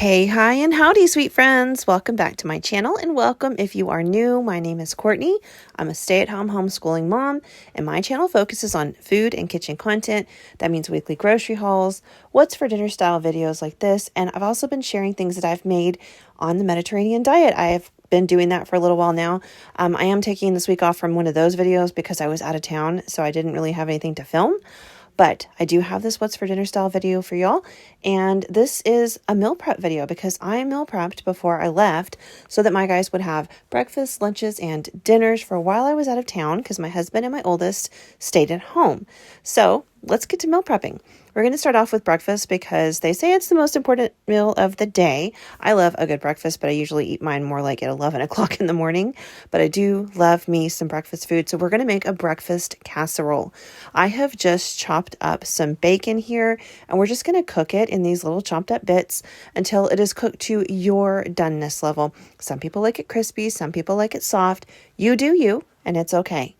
Hey, hi, and howdy, sweet friends. Welcome back to my channel, and welcome if you are new. My name is Courtney. I'm a stay-at-home homeschooling mom, and my channel focuses on food and kitchen content. That means weekly grocery hauls, what's for dinner style videos like this, and I've also been sharing things that I've made on the Mediterranean diet. I have been doing that for a little while now. I am taking this week off from one of those videos because I was out of town, so I didn't really have anything to film. But I do have this what's for dinner style video for y'all, and this is a meal prep video because I meal prepped before I left so that my guys would have breakfast, lunches, and dinners for while I was out of town because my husband and my oldest stayed at home. So let's get to meal prepping. We're going to start off with breakfast because they say it's the most important meal of the day. I love a good breakfast, but I usually eat mine more like at 11 o'clock in the morning. But I do love me some breakfast food. So we're going to make a breakfast casserole. I have just chopped up some bacon here, and we're just going to cook it in these little chopped up bits until it is cooked to your doneness level. Some people like it crispy, some people like it soft. You do you, and it's okay.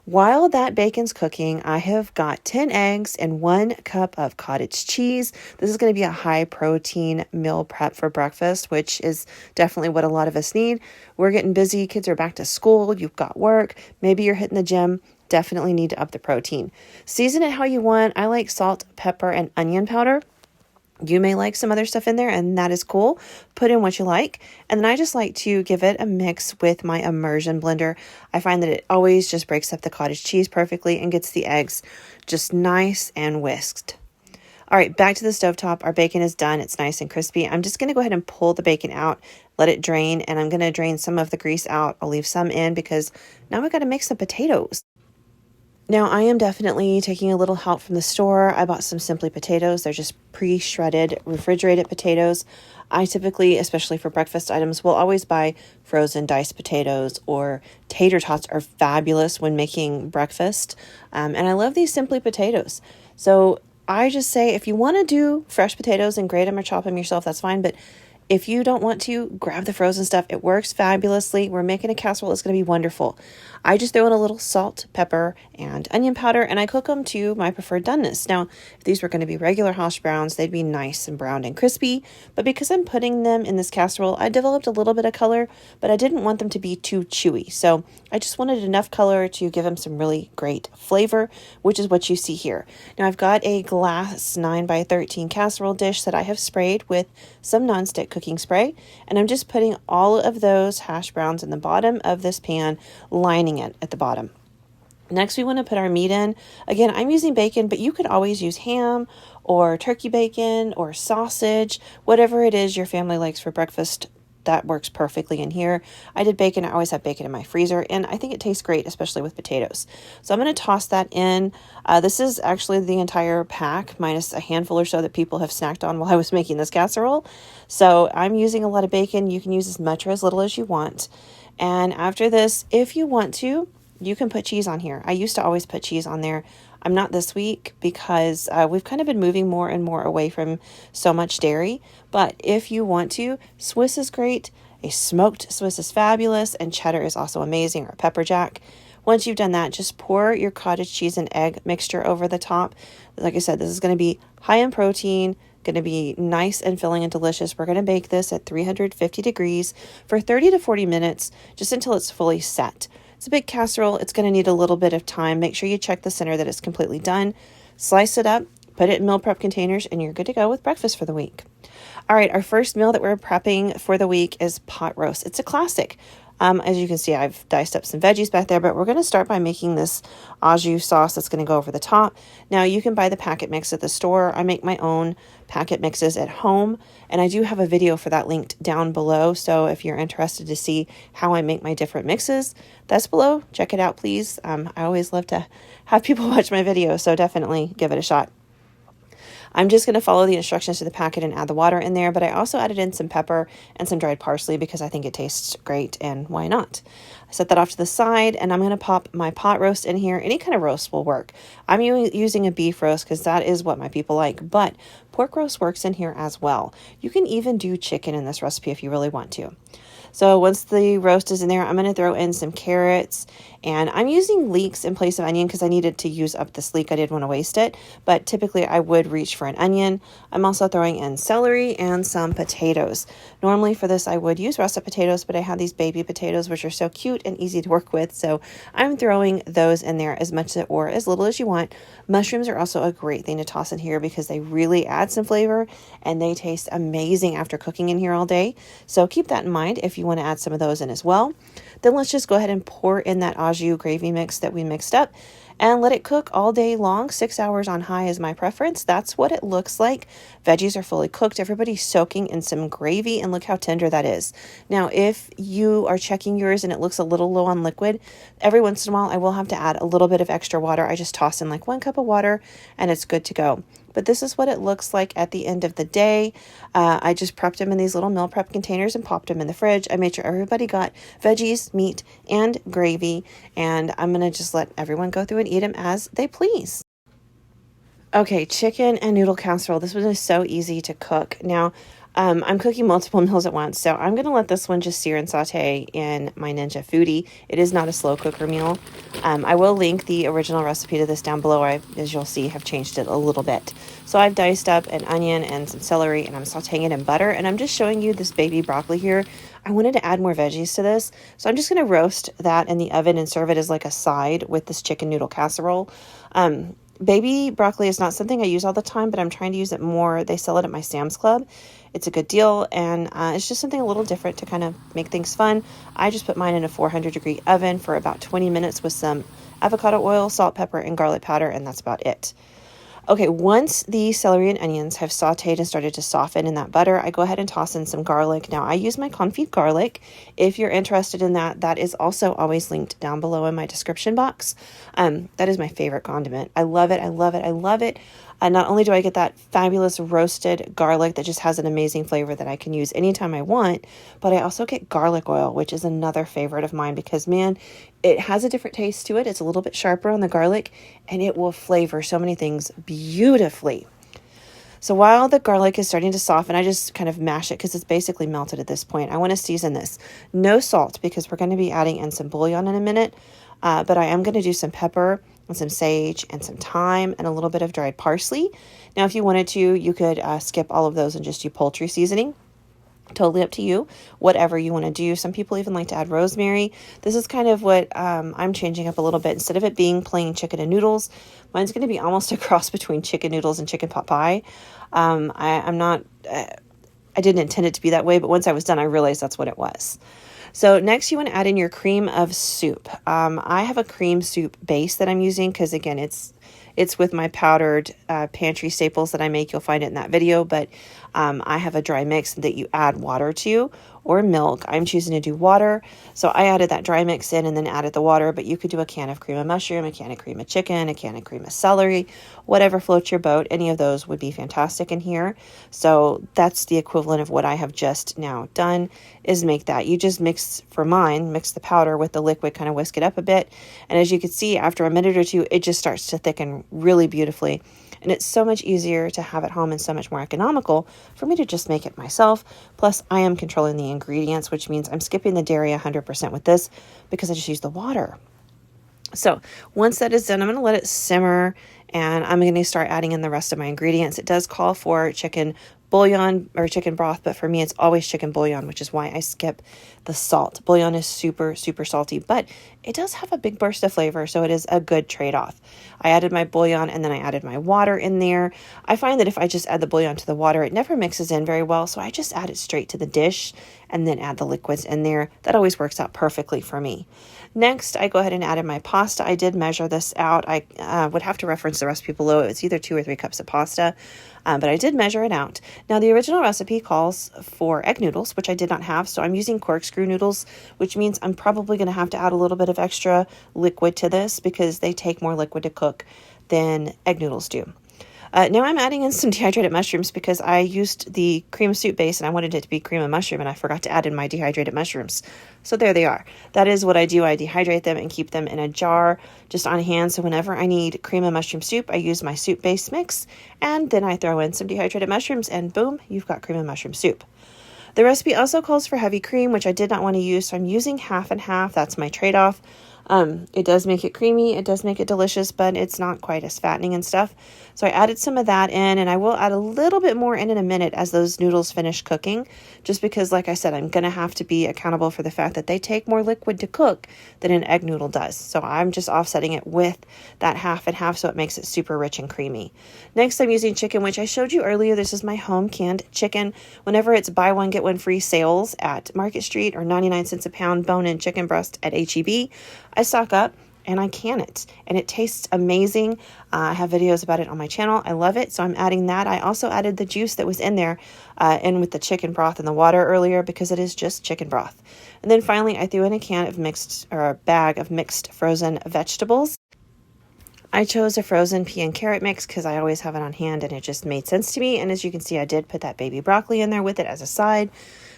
While that bacon's cooking, I have got 10 eggs and 1 cup of cottage cheese. This is going to be a high protein meal prep for breakfast, which is definitely what a lot of us need. We're getting busy. Kids are back to school. You've got work. Maybe you're hitting the gym. Definitely need to up the protein. Season it how you want. I like salt, pepper, and onion powder. You may like some other stuff in there, and that is cool. Put in what you like. And then I just like to give it a mix with my immersion blender. I find that it always just breaks up the cottage cheese perfectly and gets the eggs just nice and whisked. All right, back to the stovetop. Our bacon is done. It's nice and crispy. I'm just going to go ahead and pull the bacon out, let it drain, and I'm going to drain some of the grease out. I'll leave some in because now we've got to make some potatoes. Now, I am definitely taking a little help from the store. I bought some Simply potatoes. They're just pre-shredded, refrigerated potatoes. I typically, especially for breakfast items, will always buy frozen diced potatoes, or tater tots are fabulous when making breakfast. And I love these Simply potatoes. So I just say if you want to do fresh potatoes and grate them or chop them yourself, that's fine. But if you don't want to, grab the frozen stuff. It works fabulously. We're making a casserole. It's going to be wonderful. I just throw in a little salt, pepper, and onion powder, and I cook them to my preferred doneness. Now, if these were going to be regular hash browns, they'd be nice and browned and crispy. But because I'm putting them in this casserole, I developed a little bit of color, but I didn't want them to be too chewy. So I just wanted enough color to give them some really great flavor, which is what you see here. Now, I've got a glass 9x13 casserole dish that I have sprayed with some nonstick cooking spray, and I'm just putting all of those hash browns in the bottom of this pan, lining it at the bottom. Next, we want to put our meat in. Again, I'm using bacon, but you could always use ham or turkey bacon or sausage, whatever it is your family likes for breakfast. That works perfectly in here. I did bacon. I always have bacon in my freezer, and I think it tastes great, especially with potatoes. So I'm going to toss that in. This is actually the entire pack, minus a handful or so that people have snacked on while I was making this casserole. So I'm using a lot of bacon. You can use as much or as little as you want. And after this, if you want to, you can put cheese on here. I used to always put cheese on there. I'm not this week because we've kind of been moving more and more away from so much dairy. But if you want to, Swiss is great. A smoked Swiss is fabulous, and cheddar is also amazing, or pepper jack. Once you've done that, just pour your cottage cheese and egg mixture over the top. Like I said, this is going to be high in protein, going to be nice and filling and delicious. We're going to bake this at 350 degrees for 30 to 40 minutes, just until it's fully set. It's a big casserole. It's going to need a little bit of time. Make sure you check the center that it's completely done. Slice it up, put it in meal prep containers, and you're good to go with breakfast for the week. All right, our first meal that we're prepping for the week is pot roast. It's a classic. As you can see, I've diced up some veggies back there, but we're going to start by making this au jus sauce that's going to go over the top. Now, you can buy the packet mix at the store. I make my own packet mixes at home, and I do have a video for that linked down below. So if you're interested to see how I make my different mixes, that's below. Check it out, please. I always love to have people watch my videos, so definitely give it a shot. I'm just going to follow the instructions to the packet and add the water in there, but I also added in some pepper and some dried parsley because I think it tastes great, and why not? I set that off to the side, and I'm going to pop my pot roast in here. Any kind of roast will work. I'm using a beef roast because that is what my people like, but pork roast works in here as well. You can even do chicken in this recipe if you really want to. So once the roast is in there, I'm going to throw in some carrots And I'm using leeks in place of onion because I needed to use up this leek. I didn't want to waste it, but typically I would reach for an onion. I'm also throwing in celery and some potatoes. Normally for this I would use russet potatoes, but I have these baby potatoes which are so cute and easy to work with, so I'm throwing those in there as much or as little as you want. Mushrooms are also a great thing to toss in here because they really add some flavor and they taste amazing after cooking in here all day. So keep that in mind if you want to add some of those in as well. Then let's just go ahead and pour in that au jus gravy mix that we mixed up and let it cook all day long. 6 hours on high is my preference. That's what it looks like. Veggies are fully cooked. Everybody's soaking in some gravy, and look how tender that is. Now, if you are checking yours and it looks a little low on liquid, every once in a while I will have to add a little bit of extra water. I just toss in like 1 cup of water and it's good to go. But this is what it looks like at the end of the day. I just prepped them in these little meal prep containers and popped them in the fridge. I made sure everybody got veggies, meat, and gravy, and I'm going to just let everyone go through and eat them as they please. Okay, chicken and noodle casserole. This one is so easy to cook. Now, I'm cooking multiple meals at once, so I'm going to let this one just sear and saute in my Ninja Foodie. It is not a slow cooker meal. I will link the original recipe to this down below. I, as you'll see, have changed it a little bit. So I've diced up an onion and some celery, and I'm sauteing it in butter, and I'm just showing you this baby broccoli here. I wanted to add more veggies to this, so I'm just going to roast that in the oven and serve it as like a side with this chicken noodle casserole. Baby broccoli is not something I use all the time, but I'm trying to use it more. They sell it at my Sam's Club. It's a good deal, and it's just something a little different to kind of make things fun. I just put mine in a 400-degree oven for about 20 minutes with some avocado oil, salt, pepper, and garlic powder, and that's about it. Okay, once the celery and onions have sauteed and started to soften in that butter, I go ahead and toss in some garlic. Now, I use my confit garlic. If you're interested in that, that is also always linked down below in my description box. That is my favorite condiment. I love it. I love it. I love it. Not only do I get that fabulous roasted garlic that just has an amazing flavor that I can use anytime I want, but I also get garlic oil, which is another favorite of mine because, man, it has a different taste to it. It's a little bit sharper on the garlic, and it will flavor so many things beautifully. So while the garlic is starting to soften, I just kind of mash it because it's basically melted at this point. I want to season this. No salt because we're going to be adding in some bouillon in a minute, but I am going to do some pepper and some sage and some thyme and a little bit of dried parsley. Now, if you wanted to, you could skip all of those and just do poultry seasoning. Totally up to you, whatever you want to do. Some people even like to add rosemary. This is kind of what I'm changing up a little bit. Instead of it being plain chicken and noodles, mine's going to be almost a cross between chicken noodles and chicken pot pie. I didn't intend it to be that way, but once I was done, I realized that's what it was. So next you want to add in your cream of soup. I have a cream soup base that I'm using because, again, it's with my powdered pantry staples that I make. You'll find it in that video, but I have a dry mix that you add water to or milk. I'm choosing to do water, so I added that dry mix in and then added the water, but you could do a can of cream of mushroom, a can of cream of chicken, a can of cream of celery, whatever floats your boat. Any of those would be fantastic in here. So that's the equivalent of what I have just now done, is make that. You just mix the powder with the liquid, kind of whisk it up a bit, and as you can see, after a minute or two, it just starts to thicken really beautifully. And it's so much easier to have at home and so much more economical for me to just make it myself. Plus, I am controlling the ingredients, which means I'm skipping the dairy 100% with this because I just use the water. So once that is done, I'm going to let it simmer and I'm going to start adding in the rest of my ingredients. It does call for chicken bouillon or chicken broth, but for me, it's always chicken bouillon, which is why I skip the salt. Bouillon is super, super salty, but it does have a big burst of flavor, so it is a good trade-off. I added my bouillon and then I added my water in there. I find that if I just add the bouillon to the water, it never mixes in very well, so I just add it straight to the dish and then add the liquids in there. That always works out perfectly for me. Next, I go ahead and add in my pasta. I did measure this out. I would have to reference the recipe below. It's either 2 or 3 cups of pasta, but I did measure it out. Now, the original recipe calls for egg noodles, which I did not have, so I'm using corkscrew noodles, which means I'm probably going to have to add a little bit of extra liquid to this because they take more liquid to cook than egg noodles do. Now I'm adding in some dehydrated mushrooms because I used the cream soup base and I wanted it to be cream of mushroom and I forgot to add in my dehydrated mushrooms. So there they are. That is what I do. I dehydrate them and keep them in a jar just on hand. So whenever I need cream of mushroom soup, I use my soup base mix and then I throw in some dehydrated mushrooms and boom, you've got cream of mushroom soup. The recipe also calls for heavy cream, which I did not want to use, so I'm using half and half. That's my trade-off. It does make it creamy, it does make it delicious, but it's not quite as fattening and stuff. So I added some of that in, and I will add a little bit more in a minute as those noodles finish cooking, just because, like I said, I'm going to have to be accountable for the fact that they take more liquid to cook than an egg noodle does. So I'm just offsetting it with that half and half so it makes it super rich and creamy. Next, I'm using chicken, which I showed you earlier. This is my home canned chicken. Whenever it's buy one, get one free sales at Market Street or 99 cents a pound bone-in chicken breast at HEB, I stock up and I can it, and it tastes amazing. I have videos about it on my channel. I love it, so I'm adding that. I also added the juice that was in there in with the chicken broth and the water earlier, because it is just chicken broth. And then finally, I threw in a bag of mixed frozen vegetables. I chose a frozen pea and carrot mix because I always have it on hand and it just made sense to me. And as you can see, I did put that baby broccoli in there with it as a side.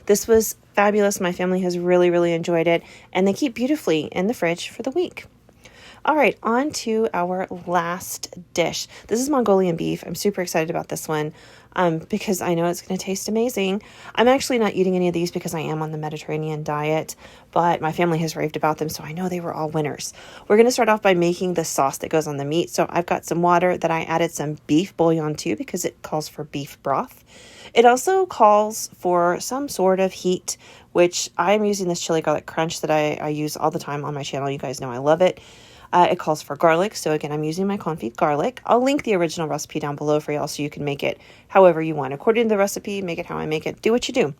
This was fabulous. My family has really, really enjoyed it, and they keep beautifully in the fridge for the week. All right, on to our last dish. This is Mongolian beef. I'm super excited about this one because I know it's going to taste amazing. I'm actually not eating any of these because I am on the Mediterranean diet, but my family has raved about them, so I know they were all winners. We're going to start off by making the sauce that goes on the meat. So I've got some water that I added some beef bouillon to because it calls for beef broth. It also calls for some sort of heat, which I'm using this chili garlic crunch that I use all the time on my channel. You guys know I love it. It calls for garlic. So again, I'm using my confit garlic. I'll link the original recipe down below for y'all so you can make it however you want. According to the recipe, make it how I make it. Do what you do.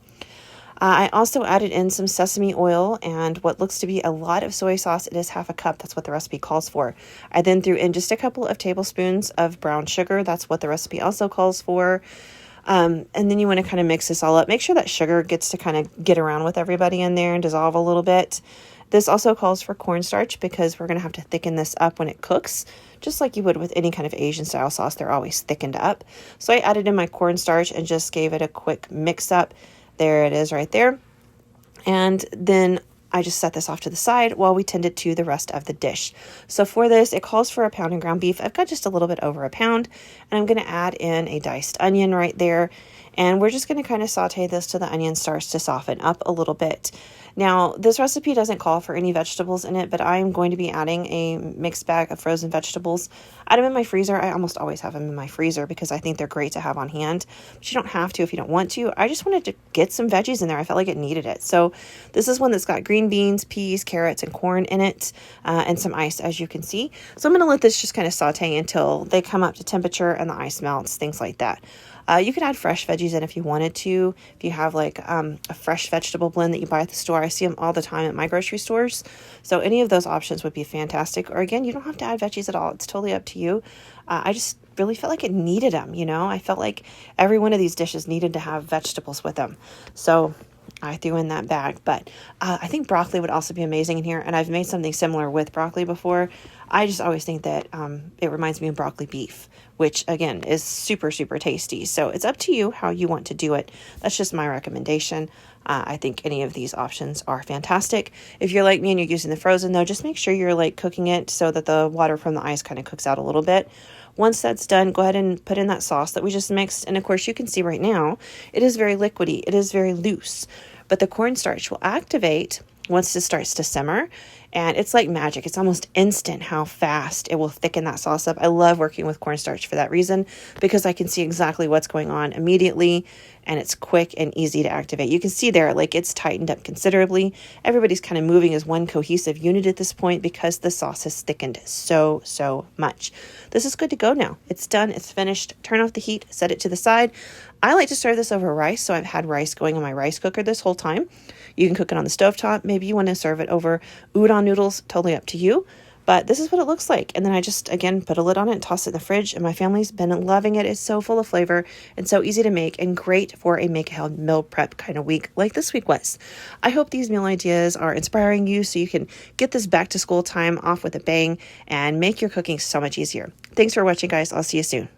I also added in some sesame oil and what looks to be a lot of soy sauce. It is half a cup. That's what the recipe calls for. I then threw in just a couple of tablespoons of brown sugar. That's what the recipe also calls for. And then you want to kind of mix this all up. Make sure that sugar gets to kind of get around with everybody in there and dissolve a little bit. This also calls for cornstarch because we're going to have to thicken this up when it cooks, just like you would with any kind of Asian style sauce. They're always thickened up. So I added in my cornstarch and just gave it a quick mix up. There it is right there. And then I just set this off to the side while we tended to the rest of the dish. So for this, it calls for a pound of ground beef. I've got just a little bit over a pound, and I'm going to add in a diced onion right there. And we're just going to kind of saute this till the onion starts to soften up a little bit. Now, this recipe doesn't call for any vegetables in it, but I'm going to be adding a mixed bag of frozen vegetables. I have them in my freezer. I almost always have them in my freezer because I think they're great to have on hand. But you don't have to if you don't want to. I just wanted to get some veggies in there. I felt like it needed it. So this is one that's got green beans, peas, carrots, and corn in it, and some ice, as you can see. So I'm going to let this just kind of saute until they come up to temperature and the ice melts, things like that. You could add fresh veggies in if you wanted to. If you have like a fresh vegetable blend that you buy at the store, I see them all the time at my grocery stores. So any of those options would be fantastic. Or again, you don't have to add veggies at all. It's totally up to you. I just really felt like it needed them, you know. I felt like every one of these dishes needed to have vegetables with them. So I threw in that bag, but I think broccoli would also be amazing in here. And I've made something similar with broccoli before. I just always think that it reminds me of broccoli beef, which again is super, super tasty. So it's up to you how you want to do it. That's just my recommendation. I think any of these options are fantastic. If you're like me and you're using the frozen though, just make sure you're like cooking it so that the water from the ice kind of cooks out a little bit. Once that's done, go ahead and put in that sauce that we just mixed. And of course you can see right now, it is very liquidy. It is very loose, but the cornstarch will activate once this starts to simmer. And it's like magic. It's almost instant how fast it will thicken that sauce up. I love working with cornstarch for that reason, because I can see exactly what's going on immediately, and it's quick and easy to activate. You can see there, like it's tightened up considerably. Everybody's kind of moving as one cohesive unit at this point because the sauce has thickened so much. This is good to go now. It's done. It's finished. Turn off the heat, set it to the side. I like to serve this over rice, so I've had rice going in my rice cooker this whole time. You can cook it on the stovetop. Maybe you want to serve it over udon noodles, totally up to you. But this is what it looks like. And then I just, again, put a lid on it and toss it in the fridge. And my family's been loving it. It's so full of flavor and so easy to make and great for a make-ahead meal prep kind of week like this week was. I hope these meal ideas are inspiring you so you can get this back to school time off with a bang and make your cooking so much easier. Thanks for watching, guys. I'll see you soon.